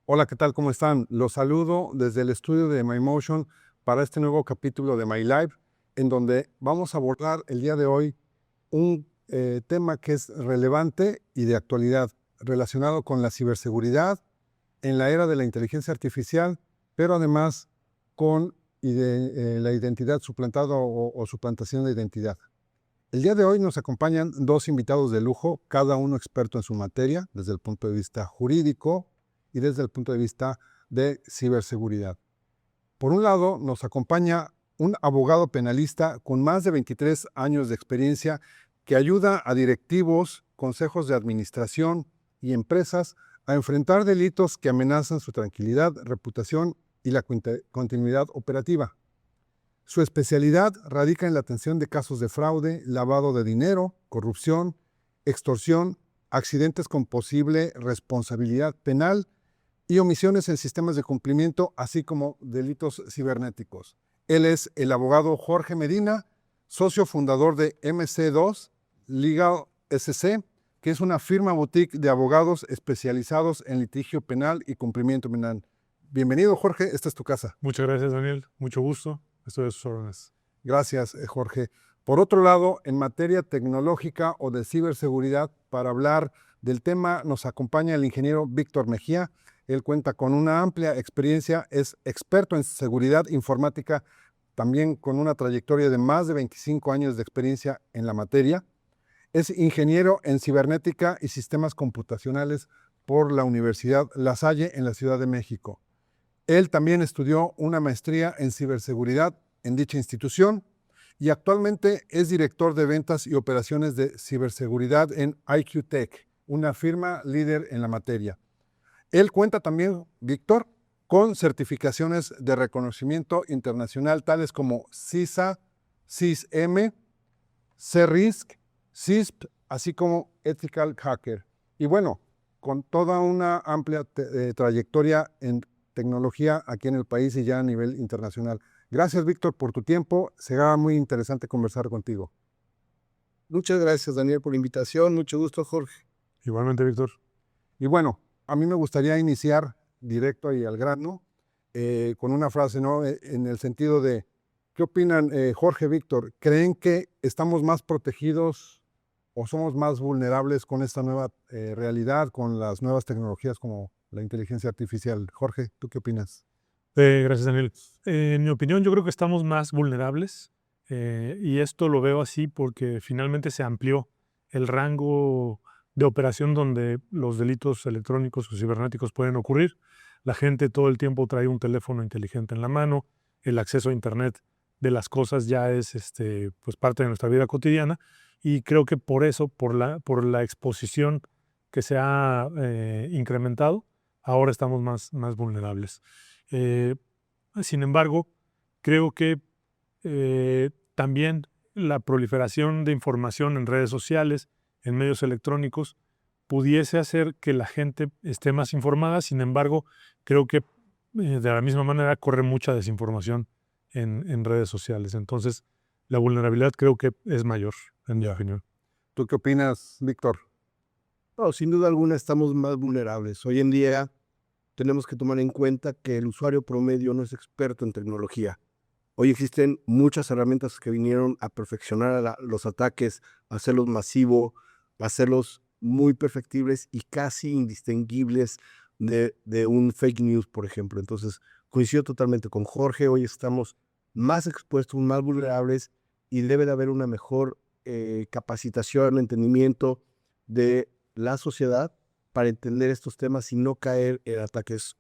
Hola, ¿qué tal? ¿Cómo están? Los saludo desde el estudio de MyMotion para este nuevo capítulo de My Life, en donde vamos a abordar el día de hoy un tema que es relevante y de actualidad, relacionado con la ciberseguridad en la era de la inteligencia artificial, pero además con la identidad suplantada o suplantación de identidad. El día de hoy nos acompañan dos invitados de lujo, cada uno experto en su materia, desde el punto de vista jurídico y desde el punto de vista de ciberseguridad. Por un lado, nos acompaña un abogado penalista con más de 23 años de experiencia que ayuda a directivos, consejos de administración y empresas a enfrentar delitos que amenazan su tranquilidad, reputación y la continuidad operativa. Su especialidad radica en la atención de casos de fraude, lavado de dinero, corrupción, extorsión, accidentes con posible responsabilidad penal y omisiones en sistemas de cumplimiento, así como delitos cibernéticos. Él es el abogado Jorge Medina, socio fundador de MC2 Legal SC, que es una firma boutique de abogados especializados en litigio penal y cumplimiento penal. Bienvenido, Jorge, esta es tu casa. Muchas gracias, Daniel. Mucho gusto. Estoy a sus órdenes. Gracias, Jorge. Por otro lado, en materia tecnológica o de ciberseguridad, para hablar del tema nos acompaña el ingeniero Víctor Mejía. Él cuenta con una amplia experiencia, es experto en seguridad informática, también con una trayectoria de más de 25 años de experiencia en la materia. Es ingeniero en cibernética y sistemas computacionales por la Universidad La Salle en la Ciudad de México. Él también estudió una maestría en ciberseguridad en dicha institución y actualmente es director de ventas y operaciones de ciberseguridad en IQ Tech, una firma líder en la materia. Él cuenta también, Víctor, con certificaciones de reconocimiento internacional tales como CISA, CISM, CRISC, CISP, así como Ethical Hacker. Y bueno, con toda una amplia trayectoria en tecnología aquí en el país y ya a nivel internacional. Gracias, Víctor, por tu tiempo. Será muy interesante conversar contigo. Muchas gracias, Daniel, por la invitación. Mucho gusto, Jorge. Igualmente, Víctor. Y bueno, a mí me gustaría iniciar directo y al grano con una frase, ¿no? En el sentido de, ¿qué opinan, Jorge, Víctor? ¿Creen que estamos más protegidos o somos más vulnerables con esta nueva realidad, con las nuevas tecnologías como la inteligencia artificial? Jorge, ¿tú qué opinas? Gracias, Daniel. En mi opinión, yo creo que estamos más vulnerables y esto lo veo así porque finalmente se amplió el rango de operación donde los delitos electrónicos o cibernéticos pueden ocurrir. La gente todo el tiempo trae un teléfono inteligente en la mano, el acceso a Internet de las cosas ya es pues parte de nuestra vida cotidiana y creo que por eso, por la exposición que se ha incrementado, ahora estamos más vulnerables. Eh, Sin embargo, creo que también la proliferación de información en redes sociales, en medios electrónicos, pudiese hacer que la gente esté más informada. Sin embargo, creo que de la misma manera corre mucha desinformación en redes sociales. Entonces, la vulnerabilidad creo que es mayor, en mi opinión. ¿Tú qué opinas, Víctor? No, sin duda alguna estamos más vulnerables. Hoy en día tenemos que tomar en cuenta que el usuario promedio no es experto en tecnología. Hoy existen muchas herramientas que vinieron a perfeccionar los ataques, a hacerlos masivos, a hacerlos muy perfectibles y casi indistinguibles de un fake news, por ejemplo. Entonces, coincido totalmente con Jorge. Hoy estamos más expuestos, más vulnerables y debe de haber una mejor capacitación, entendimiento de la sociedad para entender estos temas y no caer en ataques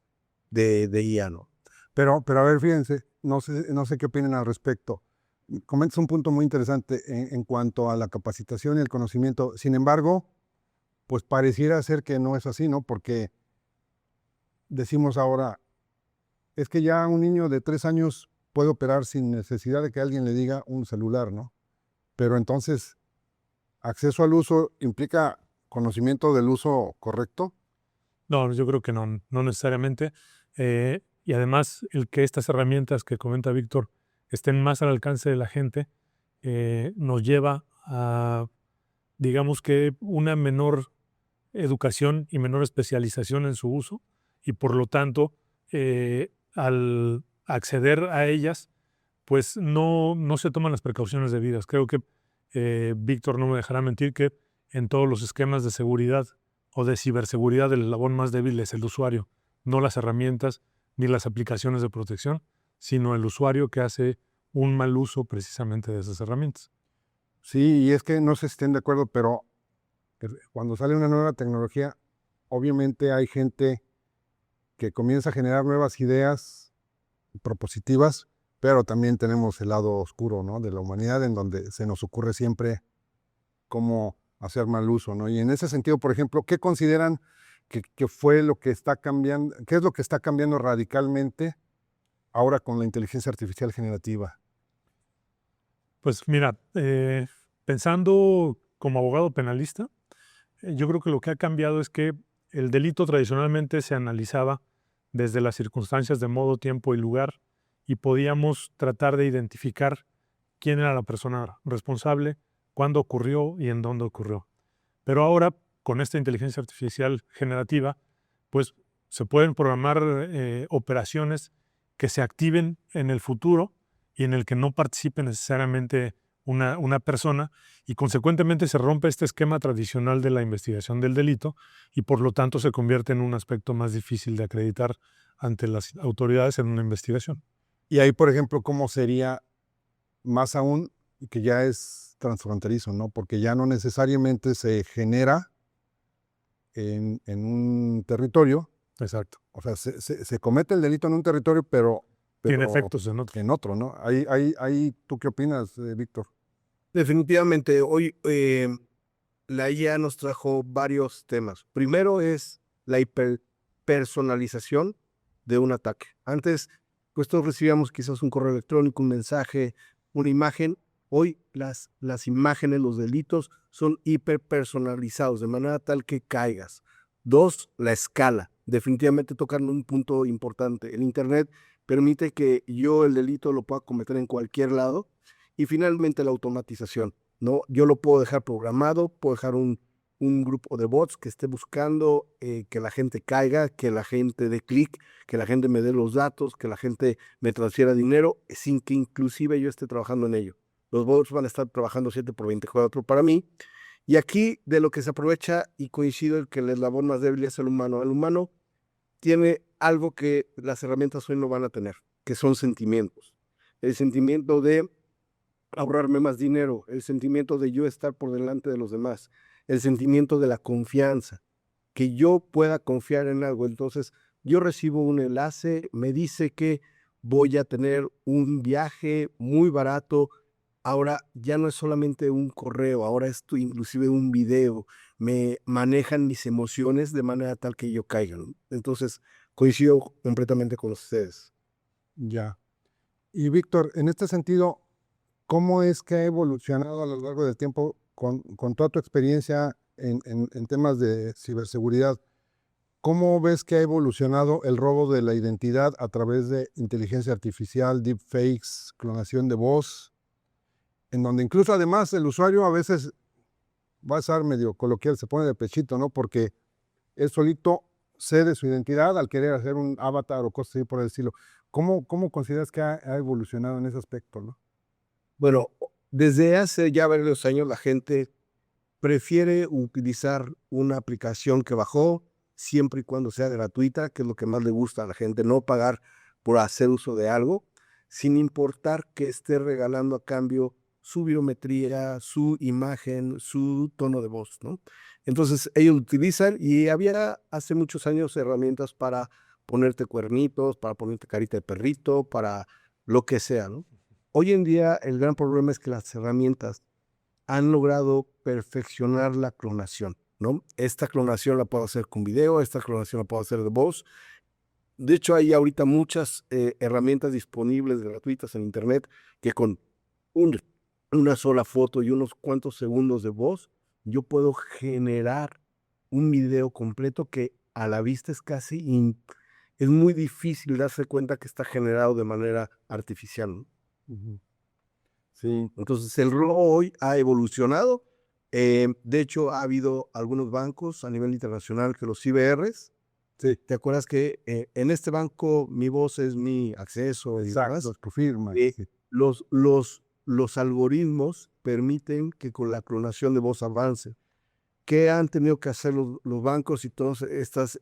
de IA, ¿no? Pero a ver, fíjense, no sé qué opinan al respecto. Comentas un punto muy interesante en cuanto a la capacitación y el conocimiento. Sin embargo, pues pareciera ser que no es así, ¿no? Porque decimos ahora, es que ya un niño de 3 años puede operar sin necesidad de que alguien le diga un celular, ¿no? Pero entonces, acceso al uso implica conocimiento del uso correcto. No, yo creo que no necesariamente. Y además, el que estas herramientas que comenta Víctor estén más al alcance de la gente nos lleva a, digamos que, una menor educación y menor especialización en su uso y por lo tanto, al acceder a ellas, pues no se toman las precauciones debidas. Creo que Víctor no me dejará mentir que en todos los esquemas de seguridad o de ciberseguridad el eslabón más débil es el usuario, no las herramientas ni las aplicaciones de protección, sino el usuario que hace un mal uso precisamente de esas herramientas. Sí, y es que no sé si estén de acuerdo, pero cuando sale una nueva tecnología, obviamente hay gente que comienza a generar nuevas ideas propositivas, pero también tenemos el lado oscuro, ¿no?, de la humanidad, en donde se nos ocurre siempre cómo hacer mal uso, ¿no? Y en ese sentido, por ejemplo, ¿qué consideran que fue lo que está cambiando, qué es lo que está cambiando radicalmente ahora con la inteligencia artificial generativa? Pues mira, pensando como abogado penalista, yo creo que lo que ha cambiado es que el delito tradicionalmente se analizaba desde las circunstancias de modo, tiempo y lugar y podíamos tratar de identificar quién era la persona responsable, cuándo ocurrió y en dónde ocurrió. Pero ahora, con esta inteligencia artificial generativa, pues se pueden programar operaciones que se activen en el futuro y en el que no participe necesariamente una persona, y consecuentemente se rompe este esquema tradicional de la investigación del delito y por lo tanto se convierte en un aspecto más difícil de acreditar ante las autoridades en una investigación. Y ahí, por ejemplo, ¿cómo sería más aún que ya es transfronterizo, ¿no? Porque ya no necesariamente se genera en un territorio, Exacto. o sea, se comete el delito en un territorio, pero Tiene efectos en otros. en otro, ¿no? ¿Tú qué opinas, Víctor? Definitivamente, hoy la IA nos trajo varios temas. Primero es la hiperpersonalización de un ataque. Antes, pues todos recibíamos quizás un correo electrónico, un mensaje, una imagen. Hoy las imágenes, los delitos son hiperpersonalizados de manera tal que caigas. Dos, la escala. Definitivamente tocan un punto importante. El Internet permite que yo el delito lo pueda cometer en cualquier lado. Y finalmente la automatización, ¿no? Yo lo puedo dejar programado, puedo dejar un grupo de bots que esté buscando que la gente caiga, que la gente dé clic, que la gente me dé los datos, que la gente me transfiera dinero, sin que inclusive yo esté trabajando en ello. Los bots van a estar trabajando 7/24 para mí. Y aquí de lo que se aprovecha, y coincido en que el eslabón más débil es el humano. El humano tiene algo que las herramientas hoy no van a tener, que son sentimientos. El sentimiento de ahorrarme más dinero, el sentimiento de yo estar por delante de los demás, el sentimiento de la confianza, que yo pueda confiar en algo. Entonces, yo recibo un enlace, me dice que voy a tener un viaje muy barato. Ahora ya no es solamente un correo, ahora es inclusive un video. Me manejan mis emociones de manera tal que yo caiga, ¿no? Entonces, coincido completamente con ustedes. Ya. Y Víctor, en este sentido, ¿cómo es que ha evolucionado a lo largo del tiempo con toda tu experiencia en temas de ciberseguridad? ¿Cómo ves que ha evolucionado el robo de la identidad a través de inteligencia artificial, deepfakes, clonación de voz, en donde incluso además el usuario a veces va a ser medio coloquial, se pone de pechito, ¿no? Porque él solito cede su identidad al querer hacer un avatar o cosas así por el estilo. ¿Cómo consideras que ha evolucionado en ese aspecto, no? Bueno, desde hace ya varios años la gente prefiere utilizar una aplicación que bajó siempre y cuando sea gratuita, que es lo que más le gusta a la gente, no pagar por hacer uso de algo, sin importar que esté regalando a cambio su biometría, su imagen, su tono de voz, ¿no? Entonces ellos utilizan, y había hace muchos años herramientas para ponerte cuernitos, para ponerte carita de perrito, para lo que sea, ¿no? Hoy en día el gran problema es que las herramientas han logrado perfeccionar la clonación, ¿no? Esta clonación la puedo hacer con video, esta clonación la puedo hacer de voz. De hecho, hay ahorita muchas herramientas disponibles gratuitas en Internet que con una sola foto y unos cuantos segundos de voz, yo puedo generar un video completo que a la vista es es muy difícil darse cuenta que está generado de manera artificial, ¿no? Ujú. Sí, Entonces, el robo hoy ha evolucionado. De hecho, ha habido algunos bancos a nivel internacional que los CBRs Sí, ¿Te acuerdas que en este banco mi voz es mi acceso y demás? exacto, tu firma. Sí. Sí. Los algoritmos permiten que con la clonación de voz avance. ¿Qué han tenido que hacer los bancos y todas estas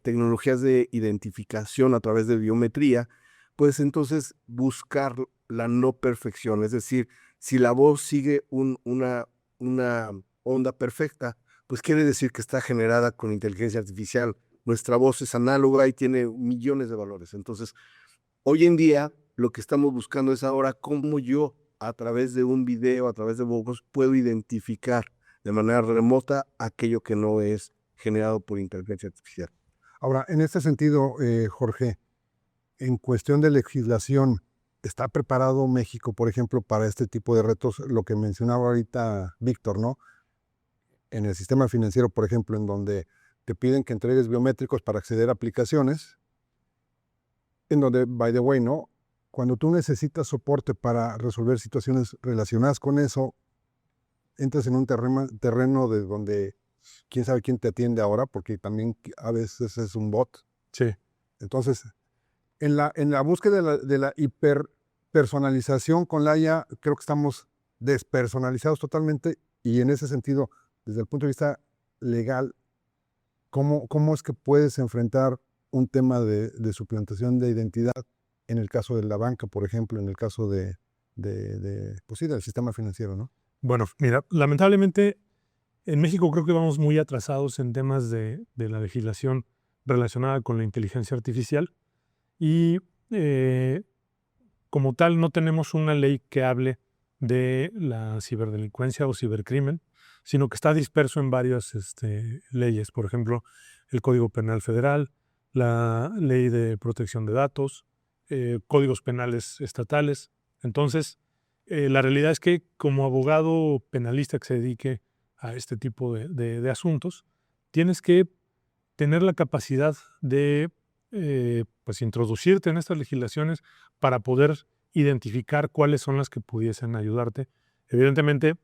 tecnologías de identificación a través de biometría? Pues entonces buscar la no perfección, es decir, si la voz sigue una onda perfecta, pues quiere decir que está generada con inteligencia artificial. Nuestra voz es análoga y tiene millones de valores. Entonces, hoy en día, lo que estamos buscando es ahora cómo yo, a través de un video, a través de voz, puedo identificar de manera remota aquello que no es generado por inteligencia artificial. Ahora, en este sentido, Jorge, en cuestión de legislación, ¿está preparado México, por ejemplo, para este tipo de retos? Lo que mencionaba ahorita Víctor, ¿no? En el sistema financiero, por ejemplo, en donde te piden que entregues biométricos para acceder a aplicaciones, en donde, by the way, ¿no? Cuando tú necesitas soporte para resolver situaciones relacionadas con eso, entras en un terreno de donde quién sabe quién te atiende ahora, porque también a veces es un bot. Sí. Entonces, en la búsqueda de la hiperpersonalización con la IA, creo que estamos despersonalizados totalmente y en ese sentido, desde el punto de vista legal, ¿cómo es que puedes enfrentar un tema de suplantación de identidad en el caso de la banca, por ejemplo, en el caso pues sí, del sistema financiero, ¿no? Bueno, mira, lamentablemente en México creo que vamos muy atrasados en temas de la legislación relacionada con la inteligencia artificial y como tal no tenemos una ley que hable de la ciberdelincuencia o cibercrimen, sino que está disperso en varias leyes. Por ejemplo, el Código Penal Federal, la Ley de Protección de Datos, códigos penales estatales. Entonces, la realidad es que como abogado penalista que se dedique a este tipo de asuntos, tienes que tener la capacidad de pues introducirte en estas legislaciones para poder identificar cuáles son las que pudiesen ayudarte. Evidentemente,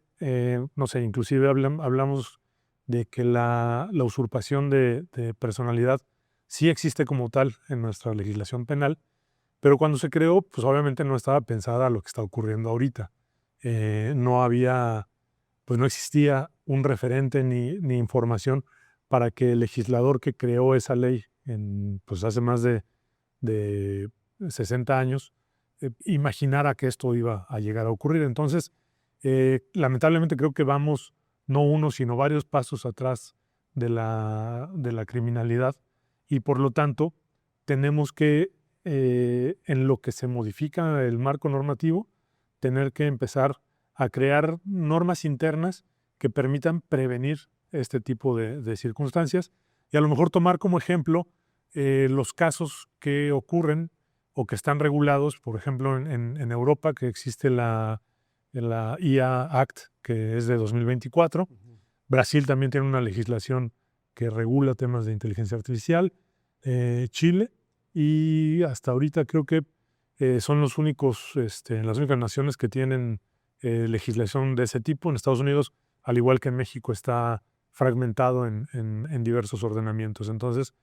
no sé, inclusive hablamos de que la usurpación de personalidad sí existe como tal en nuestra legislación penal, pero cuando se creó, pues obviamente no estaba pensada a lo que está ocurriendo ahorita. No había, pues no existía un referente ni información para que el legislador que creó esa ley pues hace más de 60 años imaginara que esto iba a llegar a ocurrir. Entonces, lamentablemente creo que vamos no uno, sino varios pasos atrás de la criminalidad y por lo tanto tenemos que, en lo que se modifica el marco normativo, tener que empezar a crear normas internas que permitan prevenir este tipo de circunstancias y a lo mejor tomar como ejemplo los casos que ocurren o que están regulados, por ejemplo, en Europa, que existe la IA Act, que es de 2024. Brasil también tiene una legislación que regula temas de inteligencia artificial. Chile, y hasta ahorita creo que son las únicas naciones que tienen legislación de ese tipo. En Estados Unidos, al igual que en México, está fragmentado en diversos ordenamientos. Entonces,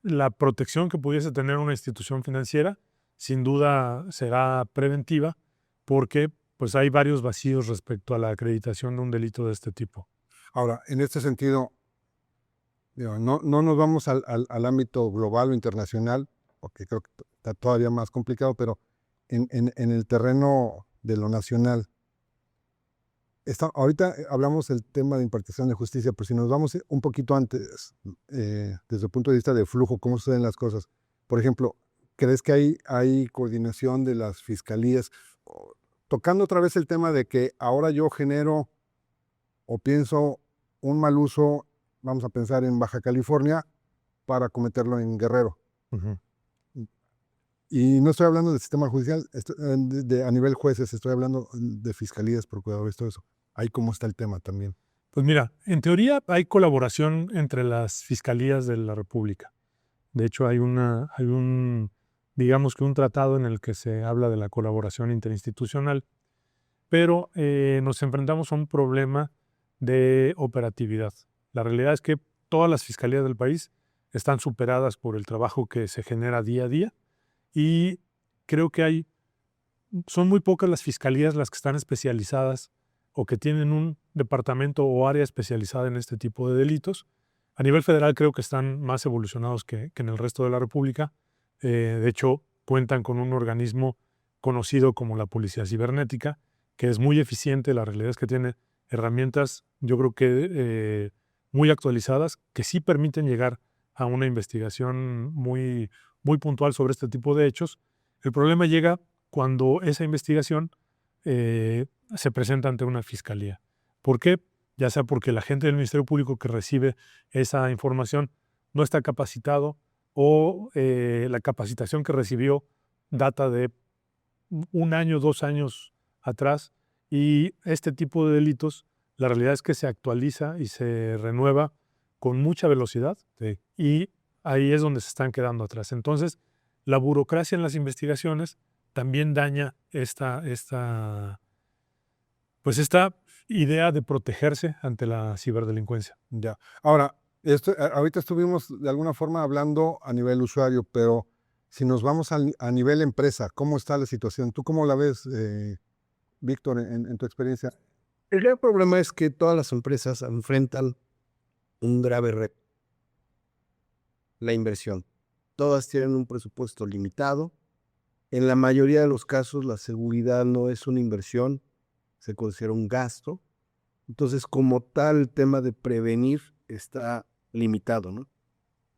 la protección que pudiese tener una institución financiera sin duda será preventiva porque pues, hay varios vacíos respecto a la acreditación de un delito de este tipo. Ahora, en este sentido, digo, no nos vamos al ámbito global o internacional, porque creo que está todavía más complicado, pero en el terreno de lo nacional, ahorita hablamos del tema de impartición de justicia, pero si nos vamos un poquito antes, desde el punto de vista de flujo, cómo suceden las cosas. Por ejemplo, ¿crees que hay coordinación de las fiscalías? Tocando otra vez el tema de que ahora yo genero o pienso un mal uso, vamos a pensar en Baja California, para cometerlo en Guerrero. Uh-huh. Y no estoy hablando del sistema judicial, a nivel jueces, estoy hablando de fiscalías, procuradores, todo eso. Ahí cómo está el tema también. Pues mira, en teoría hay colaboración entre las fiscalías de la República. De hecho, digamos que un tratado en el que se habla de la colaboración interinstitucional, pero nos enfrentamos a un problema de operatividad. La realidad es que todas las fiscalías del país están superadas por el trabajo que se genera día a día y creo que son muy pocas las fiscalías las que están especializadas o que tienen un departamento o área especializada en este tipo de delitos. A nivel federal creo que están más evolucionados que en el resto de la República. De hecho, cuentan con un organismo conocido como la Policía Cibernética, que es muy eficiente. La realidad es que tiene herramientas, yo creo que muy actualizadas, que sí permiten llegar a una investigación muy, muy puntual sobre este tipo de hechos. El problema llega cuando esa investigación se presenta ante una fiscalía. ¿Por qué? Ya sea porque la gente del Ministerio Público que recibe esa información no está capacitado o la capacitación que recibió data de 1 año, 2 años atrás, y este tipo de delitos, la realidad es que se actualiza y se renueva con mucha velocidad. Sí. Y ahí es donde se están quedando atrás. Entonces, la burocracia en las investigaciones también daña pues esta idea de protegerse ante la ciberdelincuencia. Ya. Ahora, ahorita estuvimos de alguna forma hablando a nivel usuario, pero si nos vamos a nivel empresa, ¿cómo está la situación? ¿Tú cómo la ves, Víctor, en tu experiencia? El gran problema es que todas las empresas enfrentan un grave reto: la inversión. Todas tienen un presupuesto limitado. En la mayoría de los casos, la seguridad no es una inversión, se considera un gasto. Entonces, como tal, el tema de prevenir está limitado, ¿no?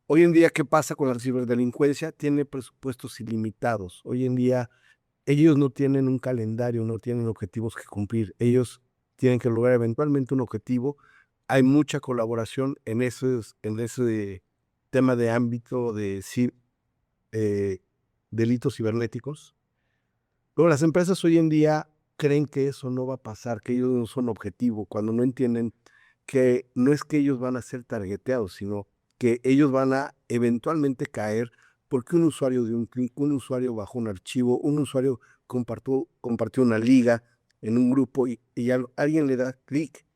Hoy en día, ¿qué pasa con la ciberdelincuencia? Tiene presupuestos ilimitados. Hoy en día, ellos no tienen un calendario, no tienen objetivos que cumplir. Ellos tienen que lograr eventualmente un objetivo. Hay mucha colaboración en ese tema de ámbito de delitos cibernéticos. Luego, las empresas hoy en día creen que eso no va a pasar, que ellos no son objetivo, cuando no entienden que no es que ellos van a ser targeteados, sino que ellos van a eventualmente caer porque un usuario dio un clic, un usuario bajó un archivo, un usuario compartió una liga en un grupo y alguien le da clic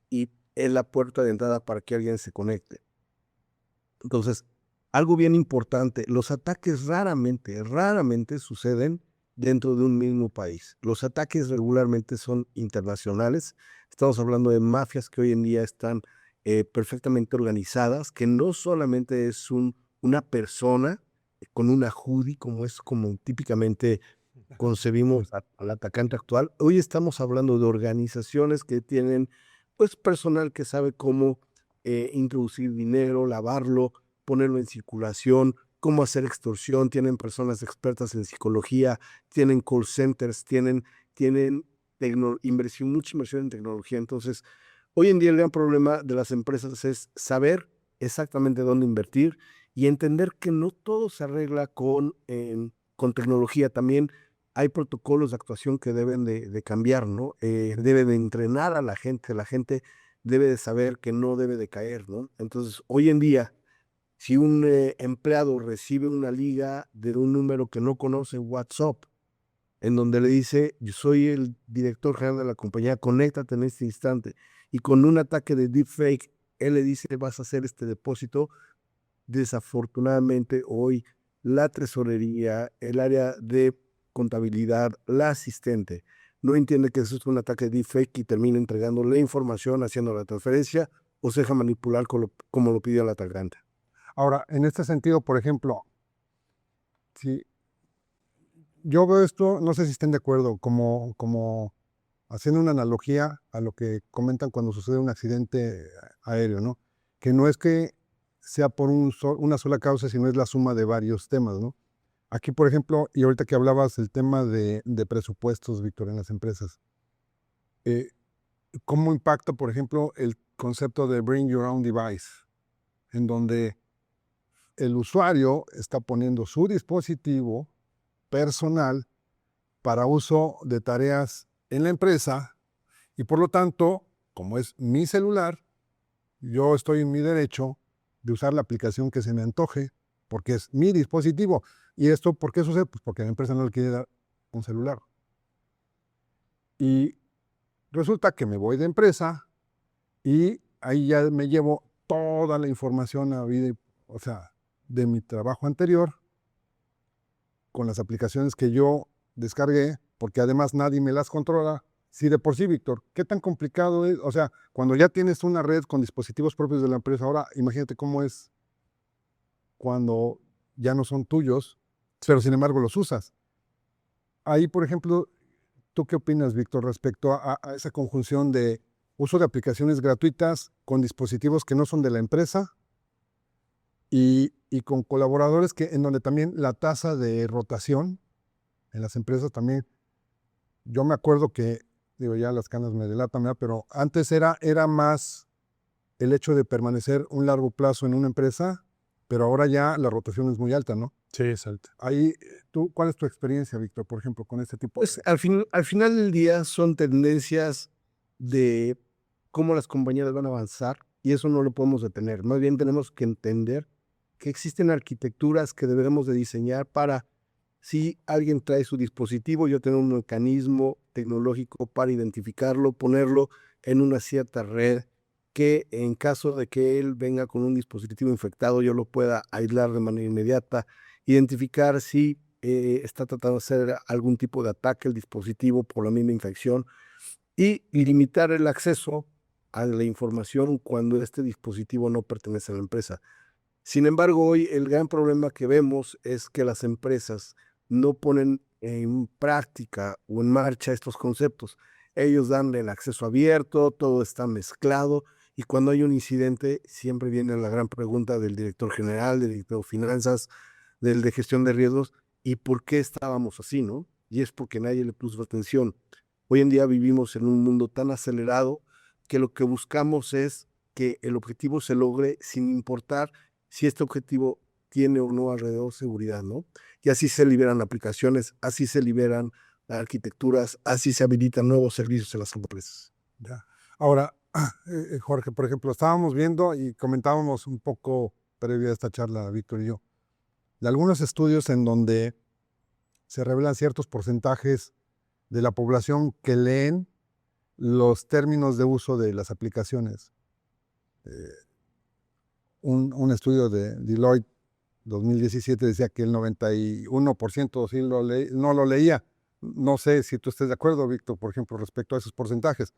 y es la puerta de entrada para que alguien se conecte. Entonces, algo bien importante, los ataques raramente suceden dentro de un mismo país. Los ataques regularmente son internacionales. Estamos hablando de mafias que hoy en día están perfectamente organizadas, que no solamente es una persona con una hoodie, como típicamente concebimos al atacante actual. Hoy estamos hablando de organizaciones que tienen pues personal que sabe cómo introducir dinero, lavarlo, ponerlo en circulación, cómo hacer extorsión. Tienen personas expertas en psicología, tienen call centers, tienen mucha inversión en tecnología. Entonces, hoy en día el gran problema de las empresas es saber exactamente dónde invertir y entender que no todo se arregla con tecnología. También hay protocolos de actuación que deben de cambiar, ¿no? Debe de entrenar a la gente debe de saber que no debe de caer, ¿no? Entonces, hoy en día, si un empleado recibe una liga de un número que no conoce, WhatsApp, en donde le dice: yo soy el director general de la compañía, conéctate en este instante, y con un ataque de deepfake, él le dice: vas a hacer este depósito. Desafortunadamente, hoy la tesorería, el área de contabilidad, la asistente, no entiende que eso es un ataque de deepfake y termina entregando la información, haciendo la transferencia o se deja manipular como lo pidió el atacante. Ahora, en este sentido, por ejemplo, si yo veo esto, no sé si estén de acuerdo, como haciendo una analogía a lo que comentan cuando sucede un accidente aéreo, ¿no? Que no es que sea por una sola causa, sino es la suma de varios temas, ¿no? Aquí, por ejemplo, y ahorita que hablabas del tema de presupuestos, Víctor, en las empresas, eh, ¿cómo impacta, por ejemplo, el concepto de Bring Your Own Device? En donde el usuario está poniendo su dispositivo personal para uso de tareas en la empresa y por lo tanto, como es mi celular, yo estoy en mi derecho de usar la aplicación que se me antoje porque es mi dispositivo. ¿Y esto por qué sucede? Pues porque la empresa no le quiere dar un celular. Y resulta que me voy de empresa y ahí ya me llevo todo toda la información o sea, de mi trabajo anterior con las aplicaciones que yo descargué, porque además nadie me las controla. Si de por sí, Víctor, ¿qué tan complicado es? O sea, cuando ya tienes una red con dispositivos propios de la empresa, ahora imagínate cómo es cuando ya no son tuyos, pero sin embargo los usas. Ahí, por ejemplo, ¿tú qué opinas, Víctor, respecto a esa conjunción de uso de aplicaciones gratuitas con dispositivos que no son de la empresa y con colaboradores en donde también la tasa de rotación en las empresas también, yo me acuerdo que, digo, ya las canas me delatan, ¿verdad? Pero antes era más el hecho de permanecer un largo plazo en una empresa, pero ahora ya la rotación es muy alta, ¿no? Sí, exacto. Ahí, ¿cuál es tu experiencia, Víctor, por ejemplo, con este tipo Pues al final del día son tendencias de cómo las compañías van a avanzar y eso no lo podemos detener. Más bien tenemos que entender que existen arquitecturas que debemos de diseñar para, si alguien trae su dispositivo, yo tengo un mecanismo tecnológico para identificarlo, ponerlo en una cierta red, que en caso de que él venga con un dispositivo infectado, yo lo pueda aislar de manera inmediata, identificar si está tratando de hacer algún tipo de ataque al dispositivo por la misma infección y limitar el acceso a la información cuando este dispositivo no pertenece a la empresa. Sin embargo, hoy el gran problema que vemos es que las empresas no ponen en práctica o en marcha estos conceptos. Ellos dan el acceso abierto, todo está mezclado y cuando hay un incidente siempre viene la gran pregunta del director general, del director de finanzas, del de gestión de riesgos, ¿y por qué estábamos así, no? Y es porque nadie le puso atención. Hoy en día vivimos en un mundo tan acelerado que lo que buscamos es que el objetivo se logre sin importar si este objetivo tiene o no alrededor seguridad, ¿no? Y así se liberan aplicaciones, así se liberan arquitecturas, así se habilitan nuevos servicios en las empresas. Ya. Ahora, Jorge, por ejemplo, estábamos viendo y comentábamos un poco previo a esta charla, Víctor y yo, de algunos estudios en donde se revelan ciertos porcentajes de la población que leen los términos de uso de las aplicaciones. Un estudio de Deloitte 2017 decía que el 91% sí no lo leía. No sé si tú estés de acuerdo, Víctor, por ejemplo, respecto a esos porcentajes.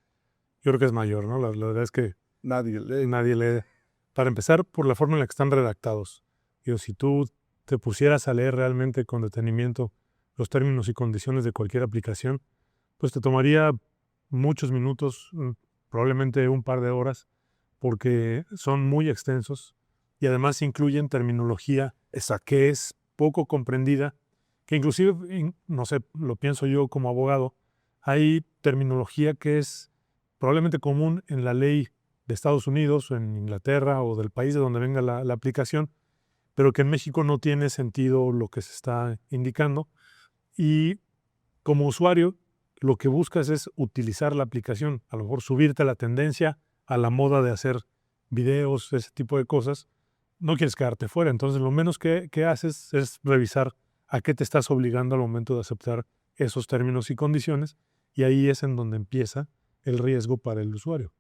Yo creo que es mayor, ¿no? La verdad es que Nadie lee. nadie lee. Para empezar, por la forma en la que están redactados. Digo, si tú te pusieras a leer realmente con detenimiento los términos y condiciones de cualquier aplicación, pues te tomaría muchos minutos, probablemente un par de horas, porque son muy extensos y además incluyen terminología que es poco comprendida, que inclusive, no sé, lo pienso yo como abogado, hay terminología que es probablemente común en la ley de Estados Unidos o en Inglaterra o del país de donde venga la aplicación, pero que en México no tiene sentido lo que se está indicando. Y como usuario, lo que buscas es utilizar la aplicación, a lo mejor subirte a la tendencia, a la moda de hacer videos, ese tipo de cosas. No quieres quedarte fuera, entonces lo menos que haces es revisar a qué te estás obligando al momento de aceptar esos términos y condiciones, y ahí es en donde empieza el riesgo para el usuario.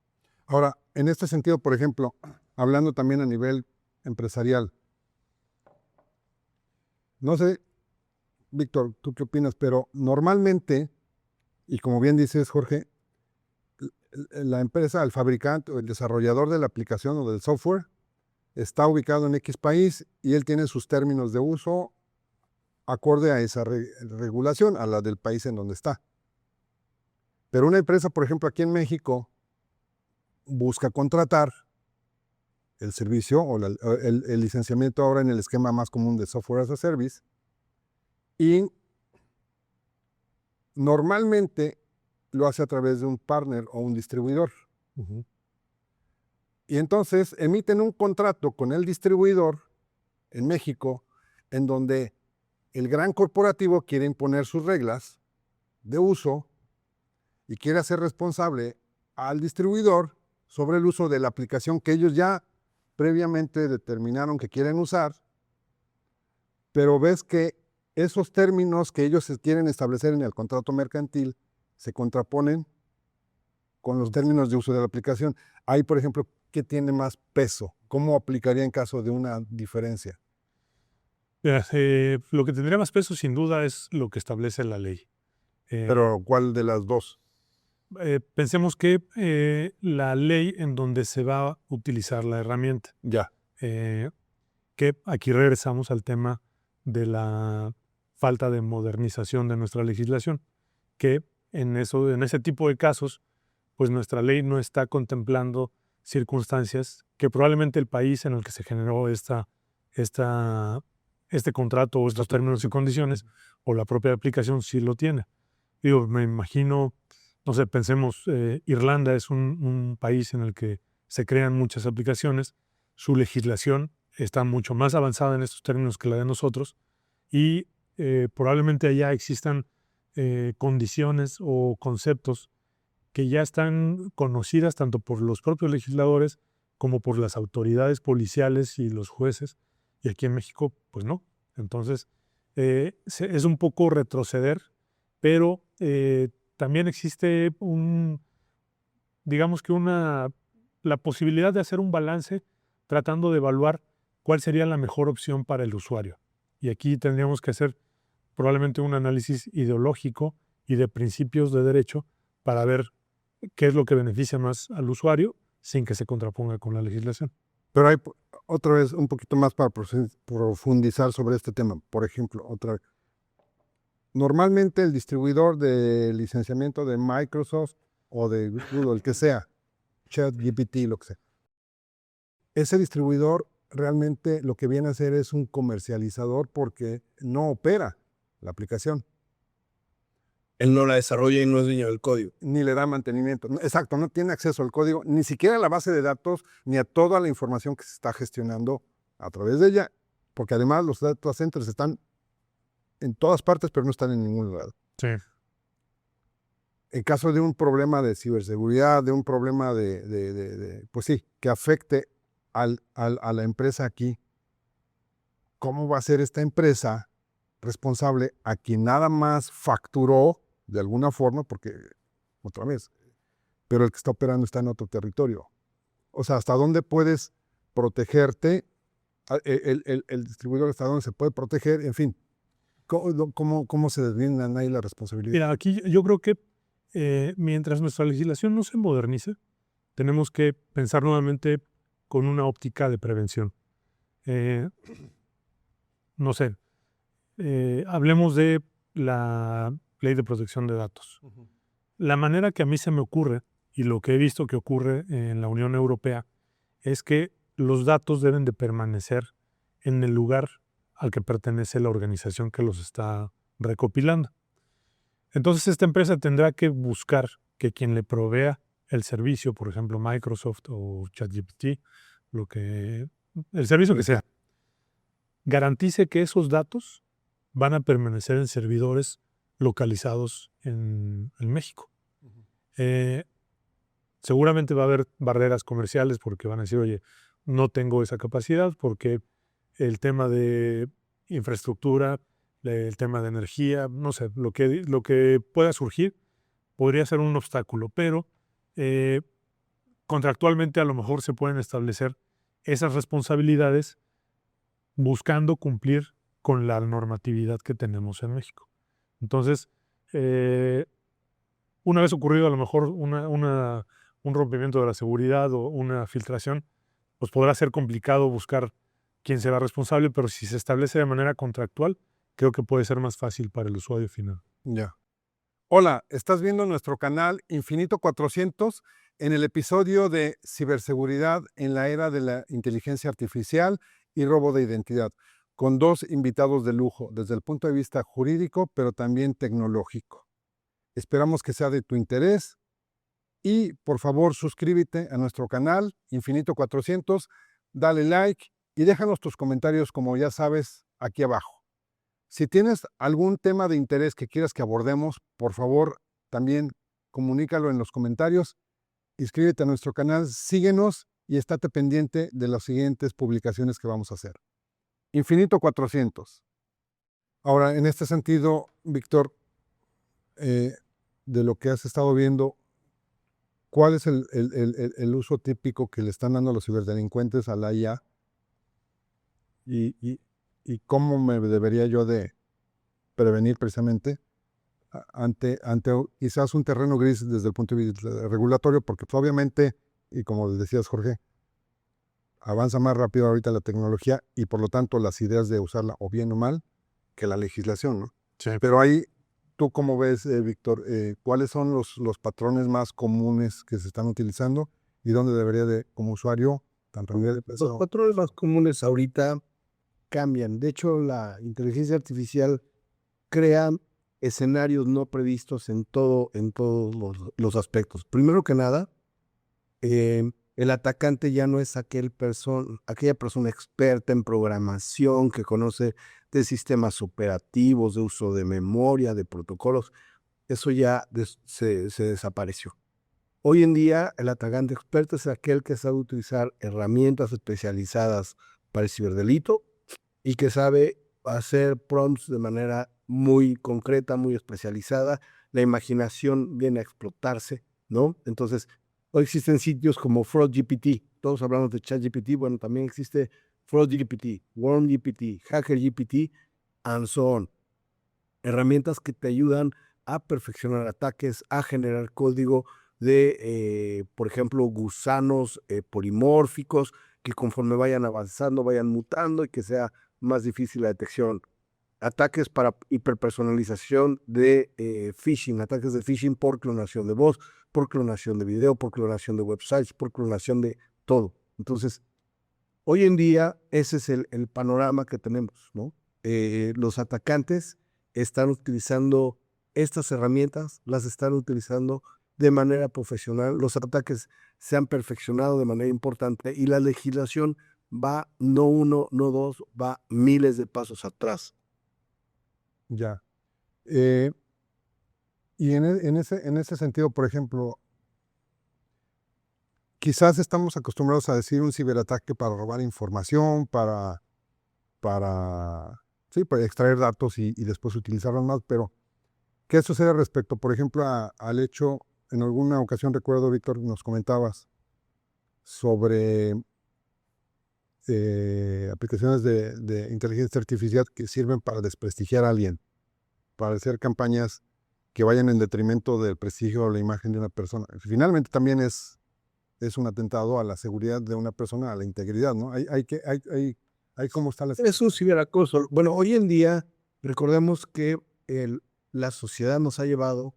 Ahora, en este sentido, por ejemplo, hablando también a nivel empresarial, no sé, Víctor, ¿tú qué opinas? Pero normalmente, y como bien dices, Jorge, la empresa, el fabricante o el desarrollador de la aplicación o del software está ubicado en X país y él tiene sus términos de uso acorde a esa regulación, a la del país en donde está. Pero una empresa, por ejemplo, aquí en México, busca contratar el servicio o el licenciamiento ahora en el esquema más común de Software as a Service y normalmente lo hace a través de un partner o un distribuidor. Y entonces emiten un contrato con el distribuidor en México en donde el gran corporativo quiere imponer sus reglas de uso y quiere hacer responsable al distribuidor sobre el uso de la aplicación que ellos ya previamente determinaron que quieren usar, pero ves que esos términos que ellos quieren establecer en el contrato mercantil se contraponen con los términos de uso de la aplicación. Ahí, por ejemplo, qué tiene más peso? ¿Cómo aplicaría en caso de una diferencia? Mira, lo que tendría más peso sin duda es lo que establece la ley. Pero ¿cuál de las dos? Pensemos que la ley en donde se va a utilizar la herramienta, Ya. que aquí regresamos al tema de la falta de modernización de nuestra legislación, que en ese tipo de casos, pues nuestra ley no está contemplando circunstancias que probablemente el país en el que se generó este contrato o estos términos y condiciones o la propia aplicación sí lo tiene. Digo, me imagino, no sé, pensemos, Irlanda es un país en el que se crean muchas aplicaciones, su legislación está mucho más avanzada en estos términos que la de nosotros y probablemente allá existan condiciones o conceptos que ya están conocidas tanto por los propios legisladores como por las autoridades policiales y los jueces, y aquí en México, pues no. Entonces, es un poco retroceder, pero también existe digamos que la posibilidad de hacer un balance tratando de evaluar cuál sería la mejor opción para el usuario. Y aquí tendríamos que hacer probablemente un análisis ideológico y de principios de derecho para ver qué es lo que beneficia más al usuario sin que se contraponga con la legislación. Pero hay otra vez un poquito más para profundizar sobre este tema. Por ejemplo, otra vez. Normalmente el distribuidor de licenciamiento de Microsoft o de Google, el que sea, ChatGPT, lo que sea, ese distribuidor realmente lo que viene a hacer es un comercializador porque no opera la aplicación. Él no la desarrolla y no es dueño del código. Ni le da mantenimiento. Exacto, no tiene acceso al código, ni siquiera a la base de datos, ni a toda la información que se está gestionando a través de ella, porque además los data centers están en todas partes, pero no están en ningún lado. Sí. En caso de un problema de ciberseguridad, de un problema pues sí, que afecte a la empresa aquí, ¿cómo va a ser esta empresa responsable a quien nada más facturó de alguna forma? Porque, otra vez, pero el que está operando está en otro territorio. O sea, ¿hasta dónde puedes protegerte? El distribuidor, ¿hasta dónde se puede proteger? En fin, ¿cómo se deslindan ahí la responsabilidad? Mira, aquí yo creo que mientras nuestra legislación no se modernice, tenemos que pensar nuevamente con una óptica de prevención. No sé, hablemos de la ley de protección de datos. La manera que a mí se me ocurre, y lo que he visto que ocurre en la Unión Europea, es que los datos deben de permanecer en el lugar al que pertenece la organización que los está recopilando. Entonces, esta empresa tendrá que buscar que quien le provea el servicio, por ejemplo, Microsoft o ChatGPT, el servicio que sea, garantice que esos datos van a permanecer en servidores localizados en México. Seguramente va a haber barreras comerciales porque van a decir, oye, no tengo esa capacidad porque el tema de infraestructura, el tema de energía, no sé, lo que pueda surgir podría ser un obstáculo, pero contractualmente a lo mejor se pueden establecer esas responsabilidades buscando cumplir con la normatividad que tenemos en México. Entonces, una vez ocurrido a lo mejor un rompimiento de la seguridad o una filtración, pues podrá ser complicado buscar quién será responsable, pero si se establece de manera contractual, creo que puede ser más fácil para el usuario final. Ya. Hola, estás viendo nuestro canal Infinito 400 en el episodio de ciberseguridad en la era de la inteligencia artificial y robo de identidad, con dos invitados de lujo desde el punto de vista jurídico, pero también tecnológico. Esperamos que sea de tu interés y por favor suscríbete a nuestro canal Infinito 400, dale like y déjanos tus comentarios como ya sabes aquí abajo. Si tienes algún tema de interés que quieras que abordemos, por favor, también comunícalo en los comentarios. Inscríbete a nuestro canal, síguenos y estate pendiente de las siguientes publicaciones que vamos a hacer. Infinito 400. Ahora, en este sentido, Víctor, de lo que has estado viendo, ¿cuál es el uso típico que le están dando los ciberdelincuentes a la IA? Y cómo me debería yo de prevenir precisamente ante quizás un terreno gris desde el punto de vista regulatorio, porque pues, obviamente, y como decías, Jorge, avanza más rápido ahorita la tecnología y por lo tanto las ideas de usarla o bien o mal que la legislación, ¿no? Sí. Pero ahí, ¿tú cómo ves, Víctor? ¿Cuáles son los patrones más comunes que se están utilizando y dónde debería de, como usuario, tanto a nivel de Los peso? patrones más comunes ahorita cambian. De hecho, la inteligencia artificial crea escenarios no previstos en todos los aspectos. Primero que nada, el atacante ya no es aquella persona experta en programación que conoce de sistemas operativos, de uso de memoria, de protocolos. Eso ya se desapareció. Hoy en día, el atacante experto es aquel que sabe utilizar herramientas especializadas para el ciberdelito y que sabe hacer prompts de manera muy concreta, muy especializada. La imaginación viene a explotarse, ¿no? Entonces, hoy existen sitios como FraudGPT. Todos hablamos de ChatGPT. Bueno, también existe FraudGPT, WormGPT, HackerGPT, and so on. Herramientas que te ayudan a perfeccionar ataques, a generar código de, por ejemplo, gusanos polimórficos que conforme vayan avanzando, vayan mutando y que sea más difícil la detección. Ataques para hiperpersonalización de phishing, ataques de phishing por clonación de voz, por clonación de video, por clonación de websites, por clonación de todo. Entonces, hoy en día ese es el panorama que tenemos, ¿no? Los atacantes están utilizando estas herramientas, las están utilizando de manera profesional. Los ataques se han perfeccionado de manera importante y la legislación va no uno, no dos, va miles de pasos atrás. Ya. Y en ese sentido, por ejemplo, quizás estamos acostumbrados a decir un ciberataque para robar información, sí, para extraer datos y después utilizarlos más, pero ¿qué sucede al respecto? Por ejemplo, al hecho, en alguna ocasión recuerdo, Víctor, nos comentabas sobre aplicaciones de inteligencia artificial que sirven para desprestigiar a alguien, para hacer campañas que vayan en detrimento del prestigio o la imagen de una persona. Finalmente también es un atentado a la seguridad de una persona, a la integridad, ¿no? Hay cómo está la... Es un ciberacoso. Bueno, hoy en día recordemos que la sociedad nos ha llevado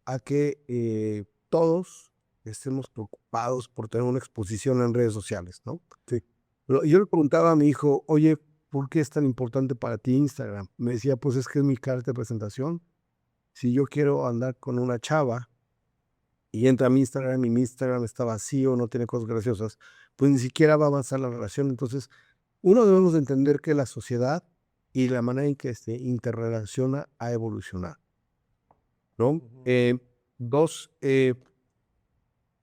a que todos estemos preocupados por tener una exposición en redes sociales, ¿no? Sí. Pero yo le preguntaba a mi hijo, oye, ¿por qué es tan importante para ti Instagram? Me decía, pues es que es mi carta de presentación. Si yo quiero andar con una chava y entra a mi Instagram está vacío, no tiene cosas graciosas, pues ni siquiera va a avanzar la relación. Entonces, uno debemos de entender que la sociedad y la manera en que se interrelaciona ha evolucionado, ¿no? Dos,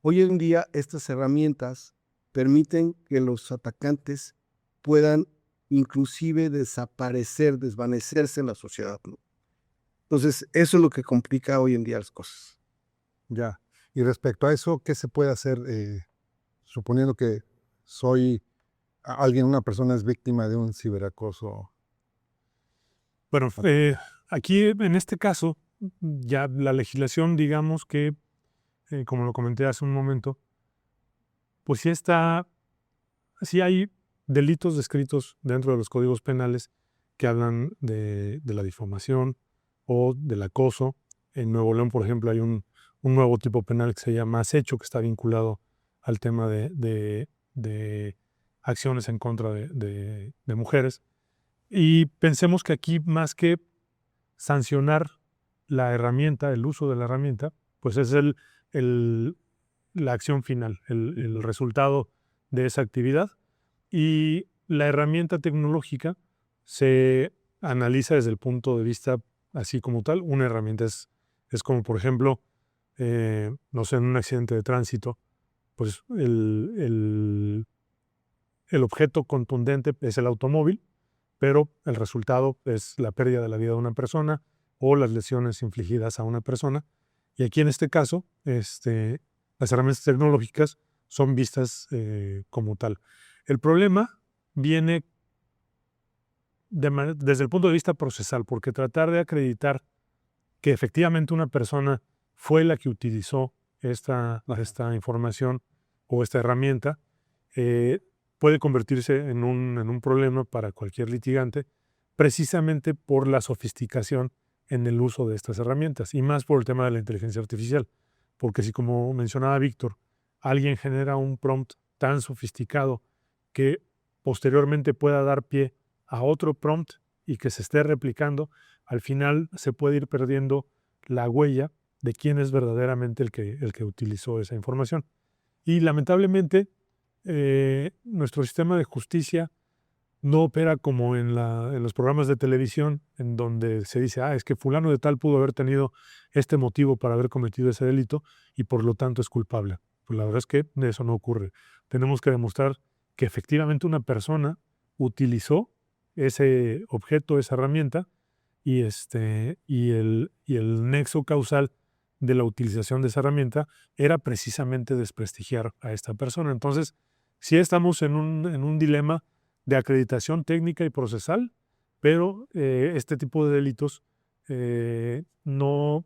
hoy en día estas herramientas permiten que los atacantes puedan inclusive desaparecer, desvanecerse en la sociedad, ¿no? Entonces, eso es lo que complica hoy en día las cosas. Ya. Y respecto a eso, ¿qué se puede hacer suponiendo que una persona es víctima de un ciberacoso? Bueno, aquí en este caso, ya la legislación, digamos que, como lo comenté hace un momento, pues sí hay delitos descritos dentro de los códigos penales que hablan de la difamación o del acoso. En Nuevo León, por ejemplo, hay un nuevo tipo penal que se llama acecho, que está vinculado al tema de acciones en contra de mujeres. Y pensemos que aquí, más que sancionar la herramienta, el uso de la herramienta, pues es la acción final, el resultado de esa actividad. Y la herramienta tecnológica se analiza desde el punto de vista así como tal. Una herramienta es como, por ejemplo, no sé, en un accidente de tránsito, pues el objeto contundente es el automóvil, pero el resultado es la pérdida de la vida de una persona o las lesiones infligidas a una persona. Y aquí en este caso, las herramientas tecnológicas son vistas como tal. El problema viene desde el punto de vista procesal, porque tratar de acreditar que efectivamente una persona fue la que utilizó esta información o esta herramienta puede convertirse en un problema para cualquier litigante, precisamente por la sofisticación en el uso de estas herramientas, y más por el tema de la inteligencia artificial. Porque si, como mencionaba Víctor, alguien genera un prompt tan sofisticado que posteriormente pueda dar pie a otro prompt y que se esté replicando, al final se puede ir perdiendo la huella de quién es verdaderamente el que utilizó esa información. Y lamentablemente, nuestro sistema de justicia no opera como en los programas de televisión, en donde se dice, es que fulano de tal pudo haber tenido este motivo para haber cometido ese delito y por lo tanto es culpable. Pues la verdad es que eso no ocurre. Tenemos que demostrar que efectivamente una persona utilizó ese objeto, esa herramienta, y el nexo causal de la utilización de esa herramienta era precisamente desprestigiar a esta persona. Entonces, sí estamos en un dilema de acreditación técnica y procesal, pero este tipo de delitos no